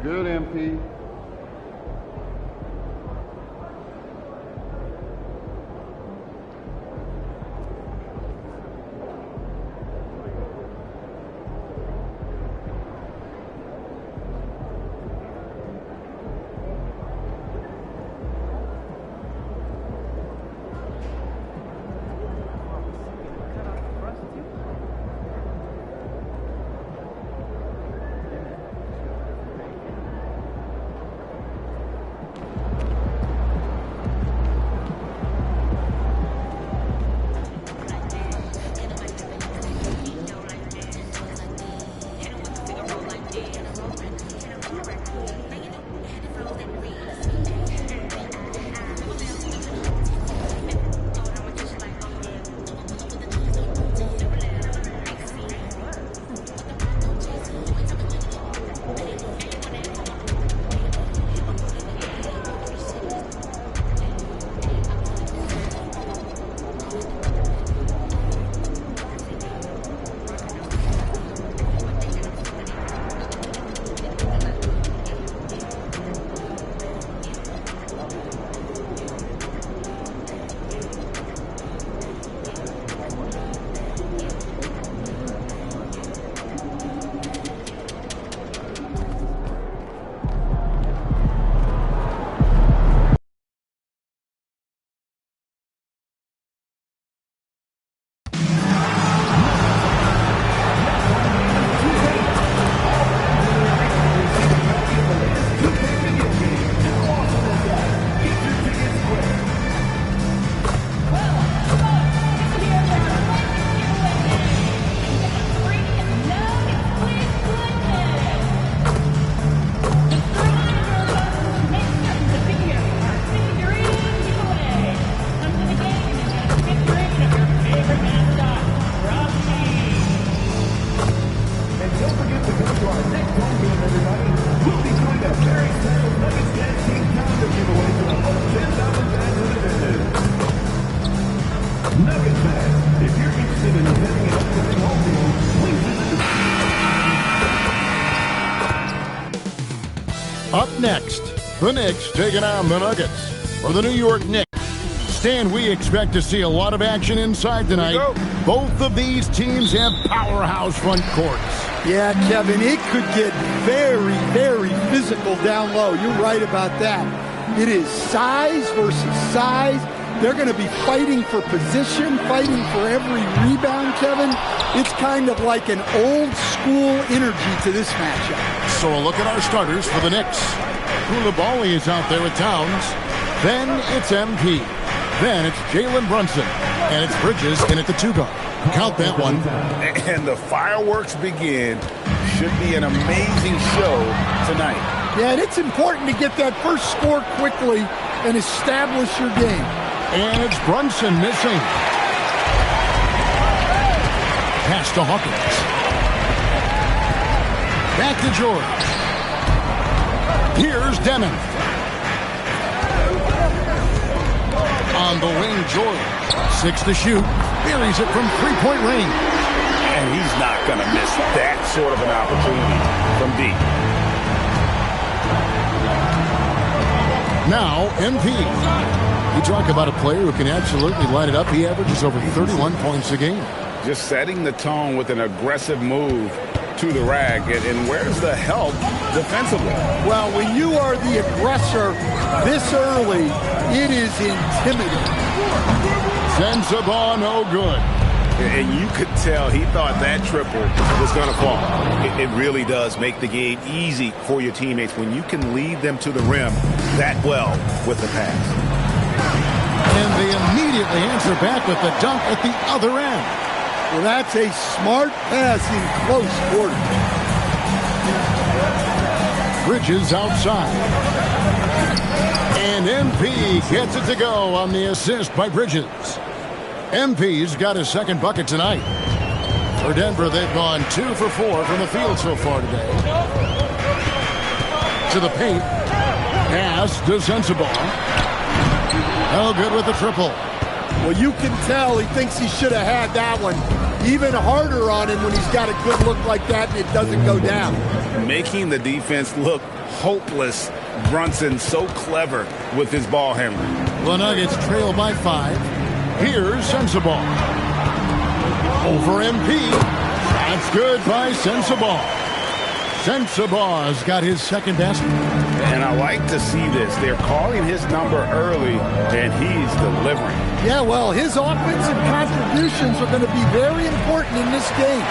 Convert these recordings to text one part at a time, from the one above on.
Good, MP. Up next, the Knicks taking on the Nuggets. For the New York Knicks, Stan, we expect to see a lot of action inside tonight. Both of these teams have powerhouse front courts. Yeah, Kevin, it could get very, very physical down low. You're right about that. It is size versus size. They're going to be fighting for position, fighting for every rebound, Kevin. It's kind of like an old-school energy to this matchup. So a look at our starters for the Knicks. Koulibaly is out there with Towns. Then it's MP. Then it's Jalen Brunson. And it's Bridges in at the two-guard. Count that one. And the fireworks begin. Should be an amazing show tonight. Yeah, and it's important to get that first score quickly and establish your game. And it's Brunson missing. Pass to Hawkins. Back to George. Here's Denon. On the wing, George. 6 to shoot. Buries it from three-point range. And he's not going to miss that sort of an opportunity from deep. Now, MP. You talk about a player who can absolutely light it up. He averages over 31 points a game. Just setting the tone with an aggressive move to the rack. And where's the help defensively? Well, when you are the aggressor this early, it is intimidating. Sensabaugh, no good. And you could tell he thought that triple was going to fall. It really does make the game easy for your teammates when you can lead them to the rim that well with the pass. And they immediately answer back with the dunk at the other end. Well, that's a smart pass in close quarters. Bridges outside. And MP gets it to go on the assist by Bridges. MP's got his second bucket tonight. For Denver, they've gone 2 for 4 from the field so far today. To the paint. Pass to Sensabaugh. No good with the triple. Well, you can tell he thinks he should have had that one. Even harder on him when he's got a good look like that and it doesn't go down. making the defense look hopeless. Brunson so clever with his ball handling. The Nuggets trail by 5. Here's Sensabaugh. Over MP. That's good by Sensabaugh. Sensabaugh's got his second basket. And I like to see this. They're calling his number early, and he's delivering. Yeah, well, his offensive contributions are going to be very important in this game.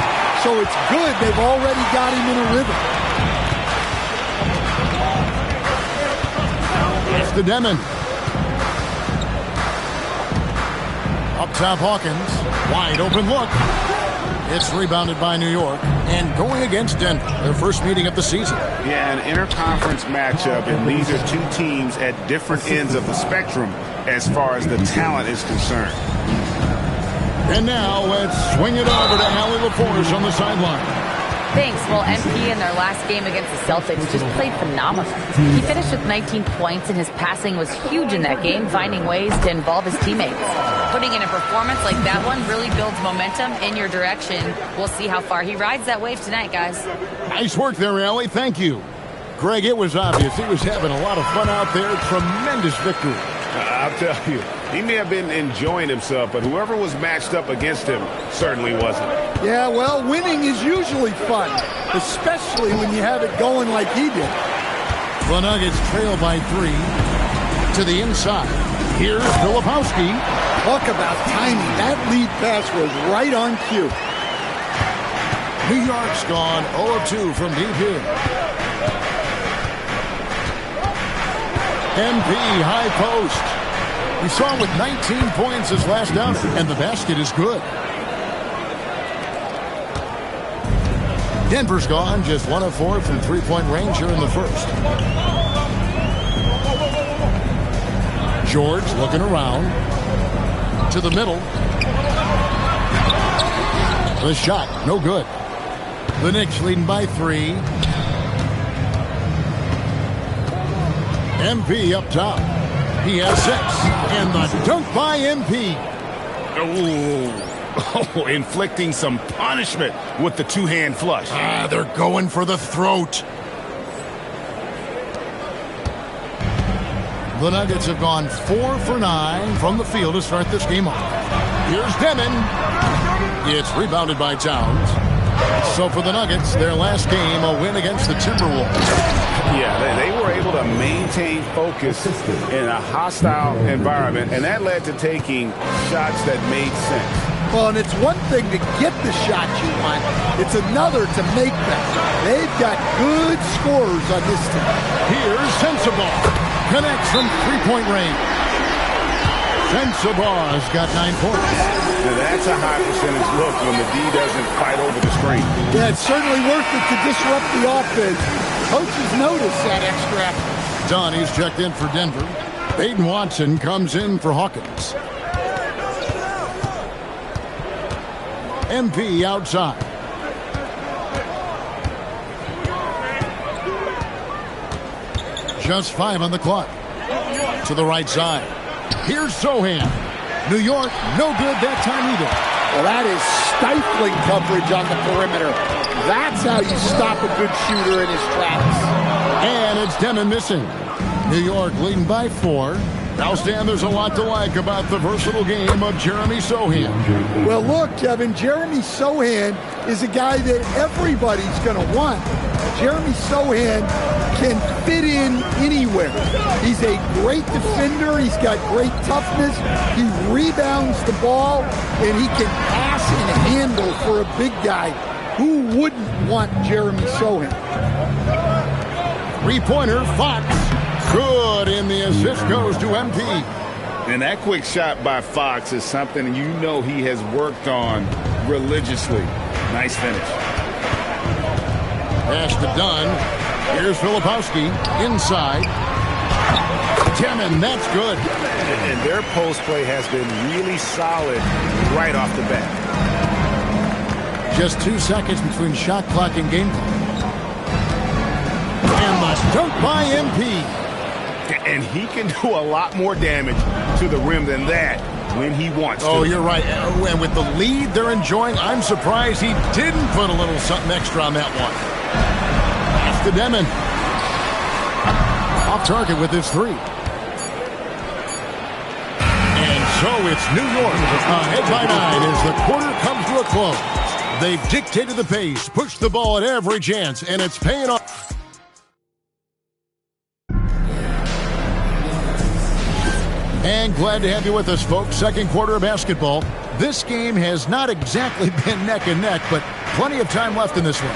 So it's good they've already got him in a rhythm. It's to Demon. Up top, Hawkins. Wide open look. It's rebounded by New York and going against Denver, their first meeting of the season. Yeah, an interconference matchup, and these are two teams at different ends of the spectrum as far as the talent is concerned. And now let's swing it over to Allie LaForce on the sideline. Thanks. Well, MP in their last game against the Celtics just played phenomenal. He finished with 19 points, and his passing was huge in that game, finding ways to involve his teammates. Putting in a performance like that one really builds momentum in your direction. We'll see how far he rides that wave tonight, guys. Nice work there, Allie. Thank you. Greg, it was obvious. He was having a lot of fun out there. Tremendous victory. I'll tell you, he may have been enjoying himself, but whoever was matched up against him certainly wasn't. Yeah, well, winning is usually fun, especially when you have it going like he did. The Nuggets trail by 3 to the inside. Here's Filipowski. Talk about timing. That lead pass was right on cue. New York's gone 0 of 2 from deep here. MP high post. We saw him with 19 points his last down, and the basket is good. Denver's gone just 1 of 4 from three-point range here in the first. George looking around to the middle. The shot, no good. The Knicks leading by 3. MP up top. He has 6. And the dunk by MP. Oh, inflicting some punishment with the two-hand flush. They're going for the throat. The Nuggets have gone 4 for 9 from the field to start this game off. Here's Demon. It's rebounded by Towns. So for the Nuggets, their last game, a win against the Timberwolves. Yeah, they were able to maintain focus in a hostile environment, and that led to taking shots that made sense. Well, and it's one thing to get the shots you want. It's another to make them. They've got good scorers on this team. Here's Sensabaugh. Connects from three-point range. Sensabaugh's got 9 points. Now that's a high percentage look when the D doesn't fight over the screen. Yeah, it's certainly worth it to disrupt the offense. Coaches notice that extra effort. Donnie's checked in for Denver. Baden Watson comes in for Hawkins. MP outside. Just 5 on the clock. To the right side. Here's Sohan. New York, no good that time either. Well, that is stifling coverage on the perimeter. That's how you stop a good shooter in his tracks. And it's Demon missing. New York leading by 4. Now, Stan, there's a lot to like about the versatile game of Jeremy Sohan. Well, look, Kevin, Jeremy Sohan is a guy that everybody's going to want. Jeremy Sohan can fit in anywhere. He's a great defender. He's got great toughness. He rebounds the ball, and he can pass and handle for a big guy. Who wouldn't want Jeremy Sohan? Three-pointer, Fox. Good, and the assist goes to MP. And that quick shot by Fox is something you know he has worked on religiously. Nice finish. Pass to Dunn. Here's Filipowski inside. Demon, that's good. And their post play has been really solid right off the bat. Just 2 seconds between shot clock and game clock. And the dunk by MP. And he can do a lot more damage to the rim than that when he wants to. Oh, you're right. And with the lead they're enjoying, I'm surprised he didn't put a little something extra on that one. to Demon. Off target with his three. And so it's New York ahead by 9 as the quarter comes to a close. They've dictated the pace, pushed the ball at every chance, and it's paying off. And glad to have you with us, folks. Second quarter of basketball. This game has not exactly been neck and neck, but plenty of time left in this one.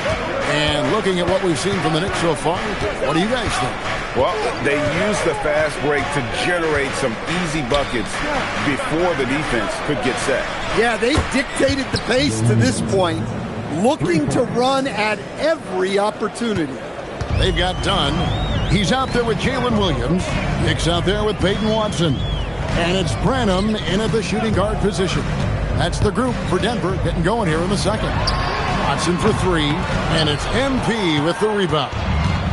And looking at what we've seen from the Knicks so far, what do you guys think? Well, they used the fast break to generate some easy buckets before the defense could get set. Yeah, they dictated the pace to this point, looking to run at every opportunity. They've got Dunn. He's out there with Jalen Williams. Knicks out there with Peyton Watson. And it's Branham in at the shooting guard position. That's the group for Denver getting going here in the second. Watson for three, and it's MP with the rebound.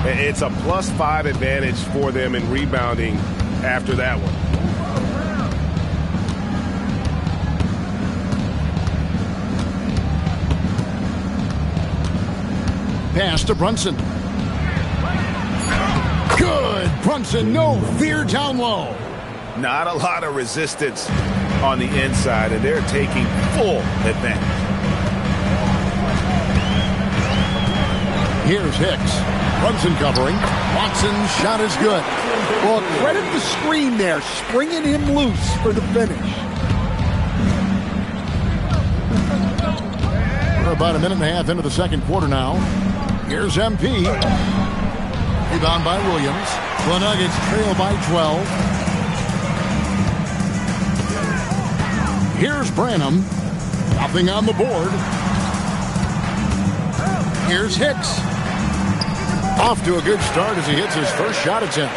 It's a +5 advantage for them in rebounding after that one. Pass to Brunson. Good. Brunson, no fear down low. Not a lot of resistance on the inside, and they're taking full advantage. Here's Hicks. Brunson covering. Watson's shot is good. Well, credit the screen there, springing him loose for the finish. We're about a minute and a half into the second quarter now. Here's MP. Rebound by Williams. The Nuggets trail by 12. Here's Branham. Nothing on the board. Here's Hicks. Off to a good start as he hits his first shot attempt.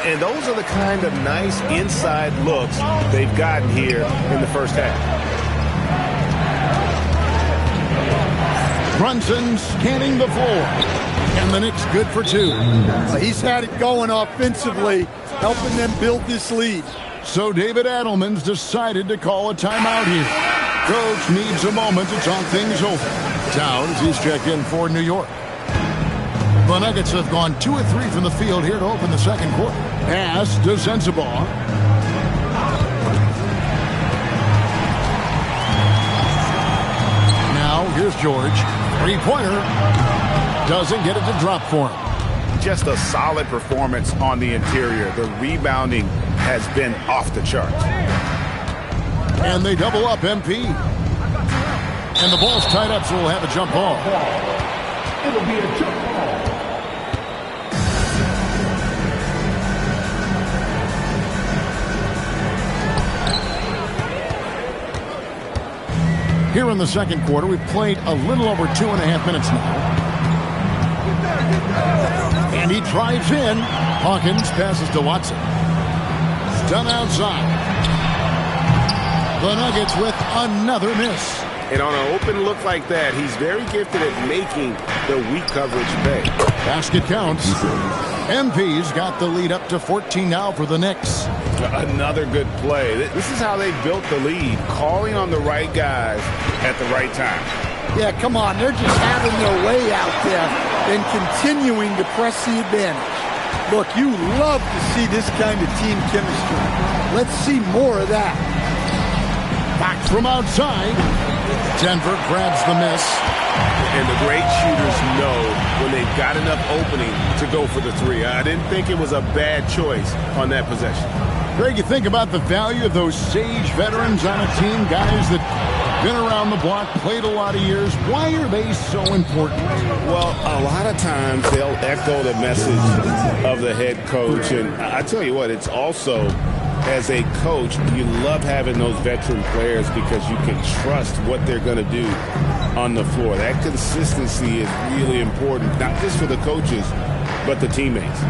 And those are the kind of nice inside looks they've gotten here in the first half. Brunson scanning the floor. And the Knicks good for two. He's had it going offensively, helping them build this lead. So David Adelman's decided to call a timeout here. Coach needs a moment to talk things over. Towns, he's checked in for New York. The Nuggets have gone 2 of 3 from the field here to open the second quarter. Pass to Sensabaugh. Now here's George. Three-pointer. Doesn't get it to drop for him. Just a solid performance on the interior. The rebounding has been off the charts. And they double up MP. And the ball's tied up, so we'll have a jump ball. It'll be a jump ball. Here in the second quarter, we've played a little over 2.5 minutes now. And he drives in. Hawkins passes to Watson. Done outside. The Nuggets with another miss. And on an open look like that, he's very gifted at making the weak coverage pay. Basket counts. MP's got the lead up to 14 now for the Knicks. Another good play. This is how they built the lead, calling on the right guys at the right time. Yeah, come on. They're just having their way out there and continuing to press the advantage. Look, you love to see this kind of team chemistry. Let's see more of that. Back from outside. Denver grabs the miss. And the great shooters know when they've got enough opening to go for the three. I didn't think it was a bad choice on that possession. Greg, you think about the value of those sage veterans on a team, guys that been around the block, played a lot of years. Why are they so important? Well, a lot of times they'll echo the message of the head coach. And I tell you what, it's also, as a coach, you love having those veteran players because you can trust what they're going to do on the floor. That consistency is really important, not just for the coaches, but the teammates.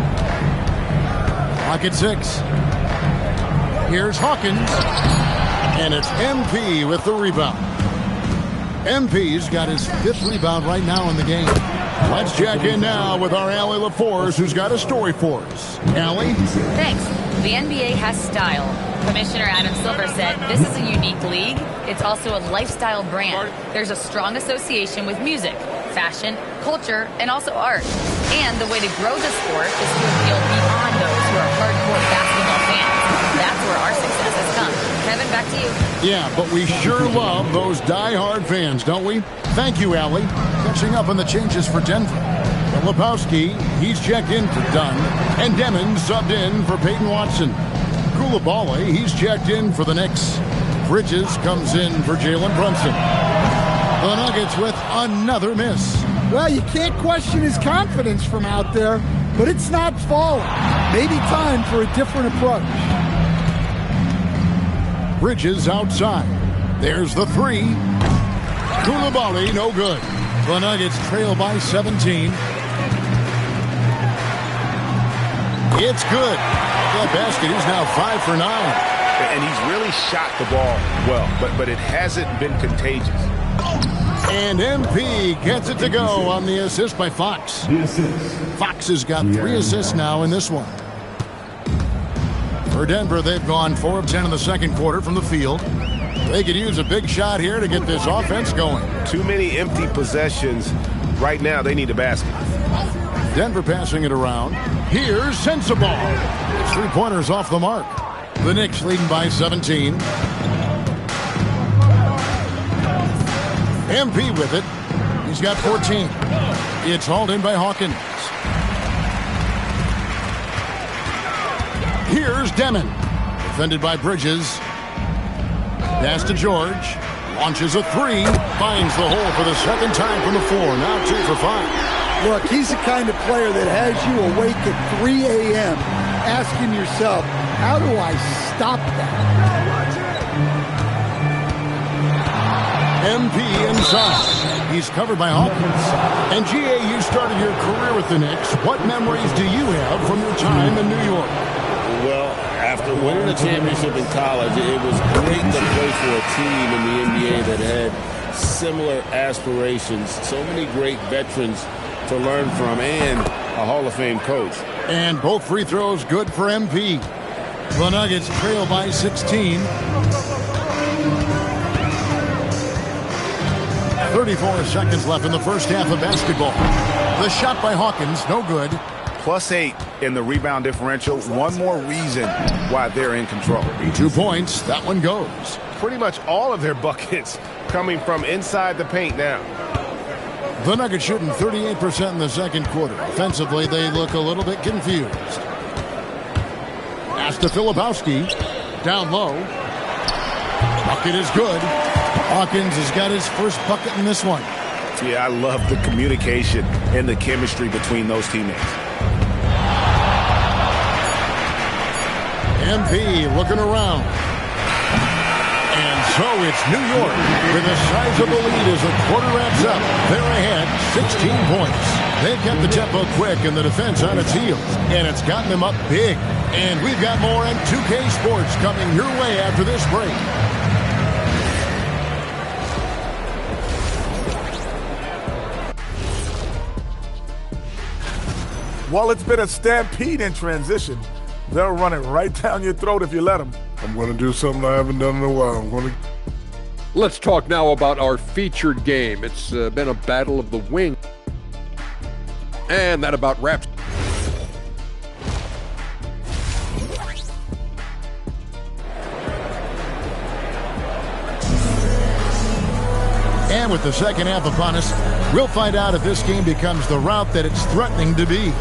Clock at 6. Here's Hawkins. And it's MP with the rebound. MP's got his 5th rebound right now in the game. Let's check in now with our Allie LaForce, who's got a story for us. Allie? Thanks. The NBA has style. Commissioner Adam Silver said this is a unique league. It's also a lifestyle brand. There's a strong association with music, fashion, culture, and also art. And the way to grow the sport is to appeal beyond those who are hardcore basketball fans. That's where our success has come. Kevin, back to you. Yeah, but we sure love those die-hard fans, don't we? Thank you, Allie. Catching up on the changes for Denver. Filipowski, he's checked in for Dunn. And Demon subbed in for Peyton Watson. Koulibaly, he's checked in for the Knicks. Bridges comes in for Jalen Brunson. The Nuggets with another miss. Well, you can't question his confidence from out there, but it's not falling. Maybe time for a different approach. Bridges outside. There's the three. Koulibaly, no good. The Nuggets trail by 17. It's good. That basket, he's now 5 for 9. And he's really shot the ball well, but it hasn't been contagious. And MP gets it to go on the assist by Fox. Fox has got 3 assists now in this one. For Denver, they've gone 4 of 10 in the second quarter from the field. They could use a big shot here to get this offense going. Too many empty possessions. Right now, they need a basket. Denver passing it around. Here's Sensabaugh. It's 3-pointers off the mark. The Knicks leading by 17. MP with it. He's got 14. It's hauled in by Hawkins. Here's Demon. Defended by Bridges. Pass to George. Launches a 3. Finds the hole for the second time from the floor. Now 2 for 5. Look, he's the kind of player that has you awake at 3 a.m. asking yourself, how do I stop that? MP inside. He's covered by Hawkins. And GA, you started your career with the Knicks. What memories do you have from your time in New York? Well, after winning a championship in college, it was great to play for a team in the NBA that had similar aspirations. So many great veterans to learn from, and a Hall of Fame coach. And both free throws good for MP. The Nuggets trail by 16. 34 seconds left in the first half of basketball. The shot by Hawkins, no good. +8 in the rebound differential. One more reason why they're in control. 2 points, that one goes. Pretty much all of their buckets coming from inside the paint now. The Nuggets shooting 38% in the second quarter. Offensively, they look a little bit confused. Pass to Filipowski. Down low. Bucket is good. Hawkins has got his first bucket in this one. Yeah, I love the communication and the chemistry between those teammates. MP looking around. And so it's New York with a sizable lead as the quarter wraps up. They're ahead 16 points. They've kept the tempo quick and the defense on its heels. And it's gotten them up big. And we've got more on 2K Sports coming your way after this break. While it's been a stampede in transition, they'll run it right down your throat if you let them. I'm going to do something I haven't done in a while. Let's talk now about our featured game. It's been a battle of the wing. And that about wraps. And with the second half upon us, we'll find out if this game becomes the route that it's threatening to be.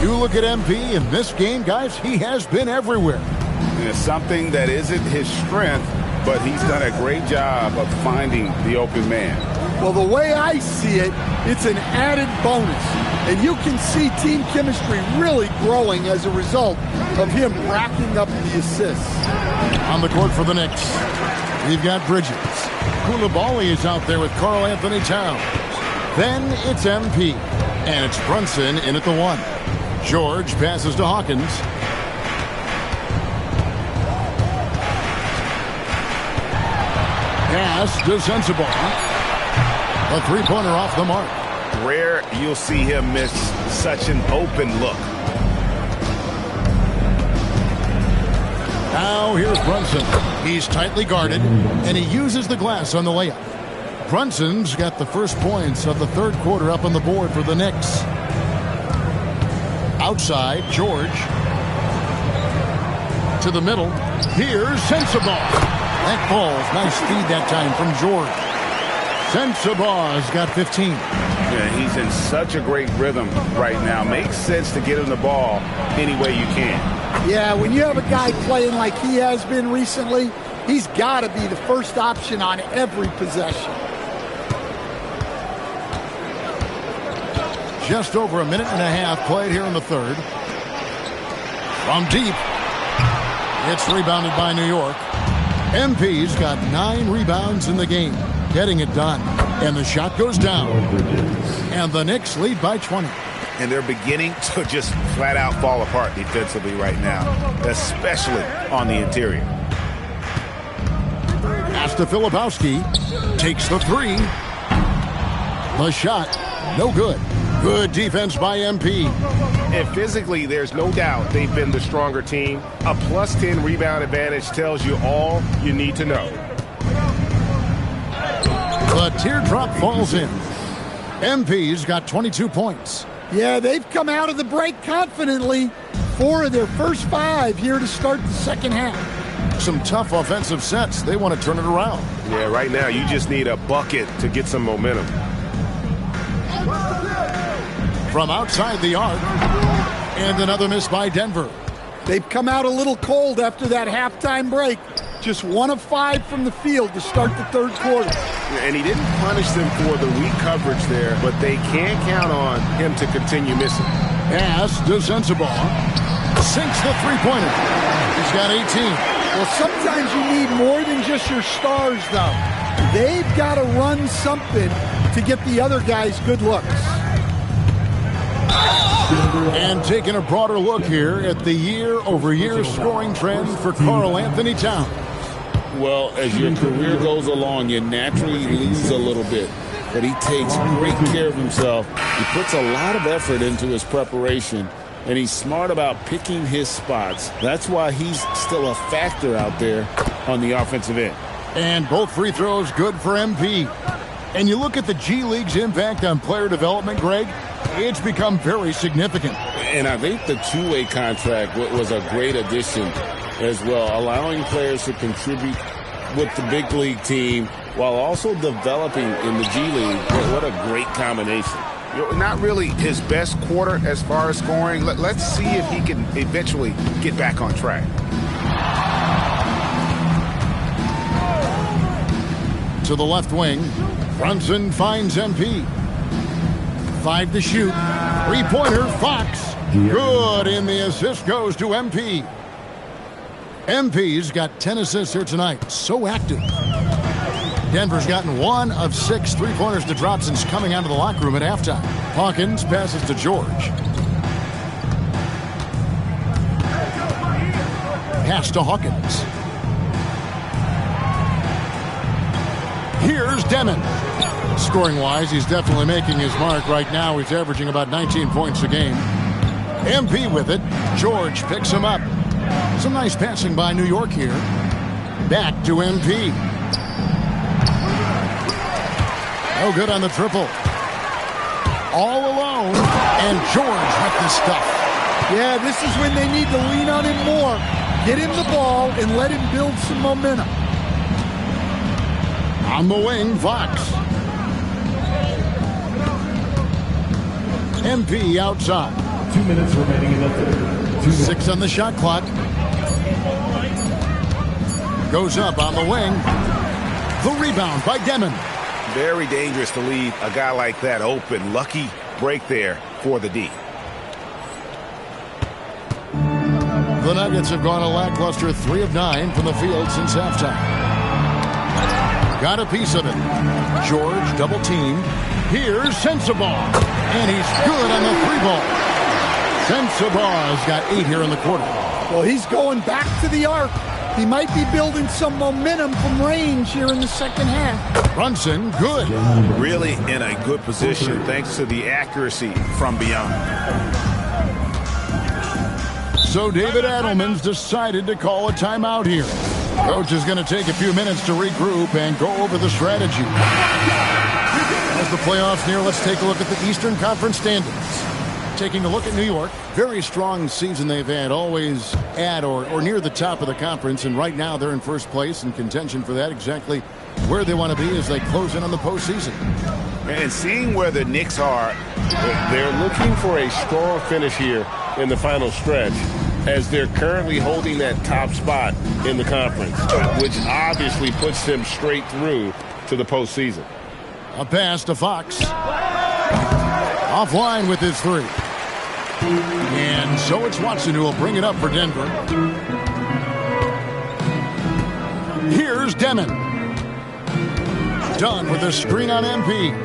You look at MP in this game, guys, he has been everywhere. And it's something that isn't his strength, but he's done a great job of finding the open man. Well, the way I see it, it's an added bonus. And you can see team chemistry really growing as a result of him racking up the assists. On the court for the Knicks, we've got Bridges. Koulibaly is out there with Karl Anthony Towns. Then it's MP. And it's Brunson in at the 1. George passes to Hawkins. Pass to Sensabaugh. A 3-pointer off the mark. Rare you'll see him miss such an open look. Now here's Brunson. He's tightly guarded, and he uses the glass on the layup. Brunson's got the first points of the third quarter up on the board for the Knicks. Outside, George. To the middle. Here's Sensabaugh. That ball's nice feed that time from George. Sensabaugh's got 15. Yeah, he's in such a great rhythm right now. Makes sense to get him the ball any way you can. Yeah, when you have a guy playing like he has been recently, he's got to be the first option on every possession. Just over a minute and a half played here in the third. From deep. It's rebounded by New York. MP's got 9 rebounds in the game. Getting it done. And the shot goes down. And the Knicks lead by 20. And they're beginning to just flat out fall apart defensively right now, especially on the interior. Pass to Filipowski. Takes the 3. The shot. No good. Good defense by MP. And physically, there's no doubt they've been the stronger team. A plus 10 rebound advantage tells you all you need to know. The teardrop falls in. MP's got 22 points. Yeah, they've come out of the break confidently. 4 of their first 5 here to start the second half. Some tough offensive sets. They want to turn it around. Yeah, right now you just need a bucket to get some momentum. From outside the arc. And another miss by Denver. They've come out a little cold after that halftime break. Just 1 of 5 from the field to start the third quarter. And he didn't punish them for the weak coverage there, but they can't count on him to continue missing. Pass to Sensabaugh. Sinks the three-pointer. He's got 18. Well, sometimes you need more than just your stars, though. They've got to run something to get the other guys good looks. And taking a broader look here at the year-over-year scoring trend for Karl Anthony Towns. Well, as your career goes along, you naturally lose a little bit. But he takes great care of himself. He puts a lot of effort into his preparation, and he's smart about picking his spots. That's why he's still a factor out there on the offensive end. And both free throws good for MP. And you look at the G League's impact on player development, Greg, it's become very significant. And I think the two-way contract was a great addition as well, allowing players to contribute with the big league team while also developing in the G League. What a great combination. Not really his best quarter as far as scoring. Let's see if he can eventually get back on track. To the left wing, Brunson finds MP. 5 to shoot. Three-pointer, Fox. Good, and the assist goes to MP. MP's got 10 assists here tonight. So active. Denver's gotten 1 of 6 three-pointers to drop since coming out of the locker room at halftime. Hawkins passes to George. Pass to Hawkins. Here's Demon. Scoring-wise, he's definitely making his mark. Right now, he's averaging about 19 points a game. MP with it. George picks him up. Some nice passing by New York here. Back to MP. No good on the triple. All alone, and George with the stuff. Yeah, this is when they need to lean on him more. Get him the ball and let him build some momentum. On the wing, Fox. MP outside. 2 minutes remaining in the third. 6 on the shot clock. Goes up on the wing. The rebound by Demon. Very dangerous to leave a guy like that open. Lucky break there for the D. The Nuggets have gone a lackluster 3 of 9 from the field since halftime. Got a piece of it. George double-teamed. Here's Sensabaugh. And he's good on the 3-ball. Sensabaugh's got 8 here in the quarter. Well, he's going back to the arc. He might be building some momentum from range here in the second half. Brunson, good. Really in a good position thanks to the accuracy from beyond. So David Adelman's decided to call a timeout here. Coach is going to take a few minutes to regroup and go over the strategy. As the playoffs near, let's take a look at the Eastern Conference standings. Taking a look at New York, very strong season they've had, always at or near the top of the conference, and right now they're in first place in contention for that, exactly where they want to be as they close in on the postseason. And seeing where the Knicks are, they're looking for a strong finish here in the final stretch, as they're currently holding that top spot in the conference, which obviously puts them straight through to the postseason. A pass to Fox. Offline with his three. And so it's Watson who will bring it up for Denver. Here's Demon. Done with a screen on MP.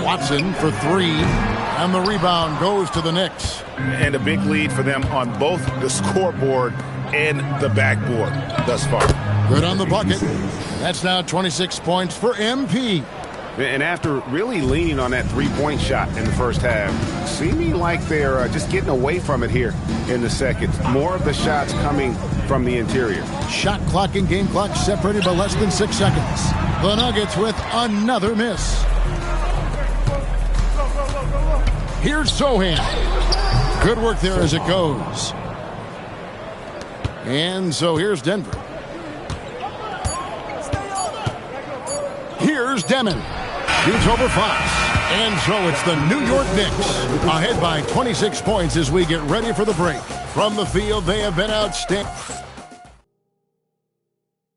Watson for three. And the rebound goes to the Knicks. And a big lead for them on both the scoreboard and the backboard thus far. Good on the bucket. That's now 26 points for MP. And after really leaning on that three-point shot in the first half, seeming like they're just getting away from it here in the second. More of the shots coming from the interior. Shot clock and game clock separated by less than 6 seconds. The Nuggets with another miss. Here's Sohan. Good work there as it goes. And so here's Denver. Here's Demon. Shoots over Fox. And so it's the New York Knicks ahead by 26 points as we get ready for the break. From the field, they have been outstanding.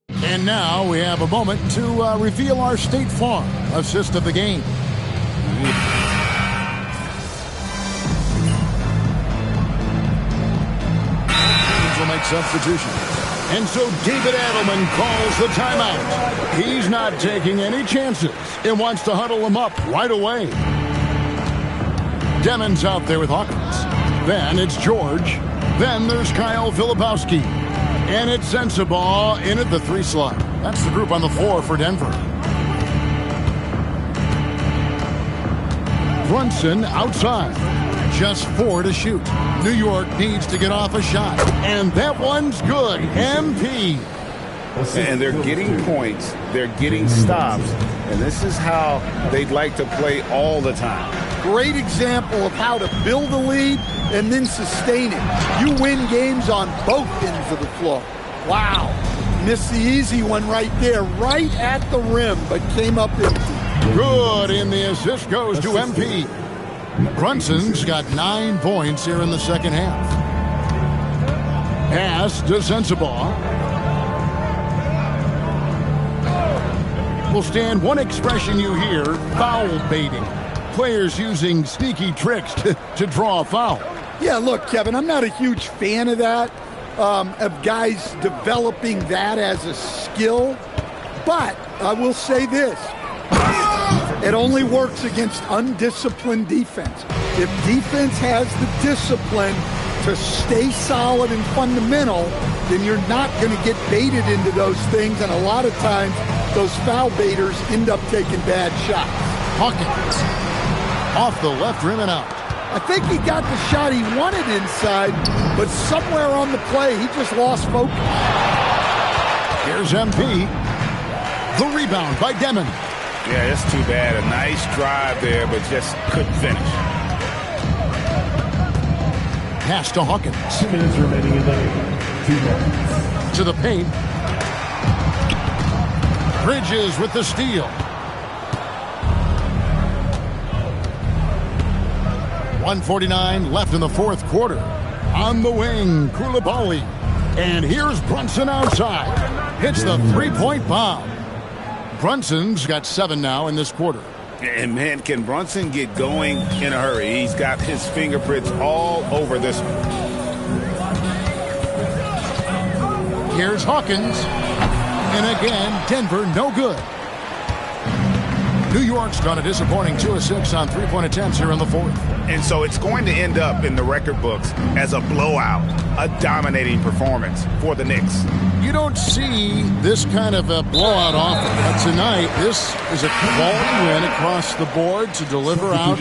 And now we have a moment to reveal our State Farm assist of the game. Teams will make substitution. And so David Adelman calls the timeout. He's not taking any chances and wants to huddle them up right away. Demon's out there with Hawkins. Then it's George. Then there's Kyle Filipowski. And it's Sensabaugh in at the 3 slot. That's the group on the floor for Denver. Brunson outside. Just 4 to shoot. New York needs to get off a shot. And that one's good. MP. And they're getting points. They're getting stops. And this is how they'd like to play all the time. Great example of how to build a lead and then sustain it. You win games on both ends of the floor. Wow. Missed the easy one right there, right at the rim, but came up empty. Good, and the assist goes to MP. Brunson's got 9 points here in the second half. Pass to Sensabaugh. Will stand one expression you hear, foul baiting. Players using sneaky tricks to draw a foul. Yeah, look, Kevin, I'm not a huge fan of that, of guys developing that as a skill. But I will say this. It only works against undisciplined defense. If defense has the discipline to stay solid and fundamental, then you're not going to get baited into those things. And a lot of times, those foul baiters end up taking bad shots. Hawkins off the left rim and out. I think he got the shot he wanted inside, but somewhere on the play, he just lost focus. Here's MP. The rebound by Demon. Yeah, that's too bad. A nice drive there, but just couldn't finish. Pass to Hawkins. 2 minutes remaining in the game. 2 minutes. To the paint. Bridges with the steal. 1:49 left in the fourth quarter. On the wing, Koulibaly. And here's Brunson outside. Hits the three-point bomb. Brunson's got 7 now in this quarter. And, man, can Brunson get going in a hurry? He's got his fingerprints all over this one. Here's Hawkins. And again, Denver no good. New York's got a disappointing 2 of 6 on 3-point attempts here in the fourth. And so it's going to end up in the record books as a blowout, a dominating performance for the Knicks. You don't see this kind of a blowout often, but tonight this is a quality win across the board to deliver out.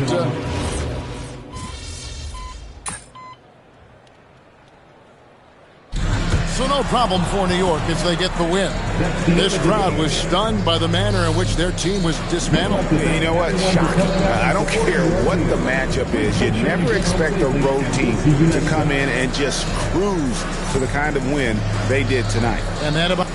So no problem for New York as they get the win. This crowd was stunned by the manner in which their team was dismantled. You know what? Shocking. I don't care what the matchup is. You never expect a road team to come in and just cruise to the kind of win they did tonight. And that about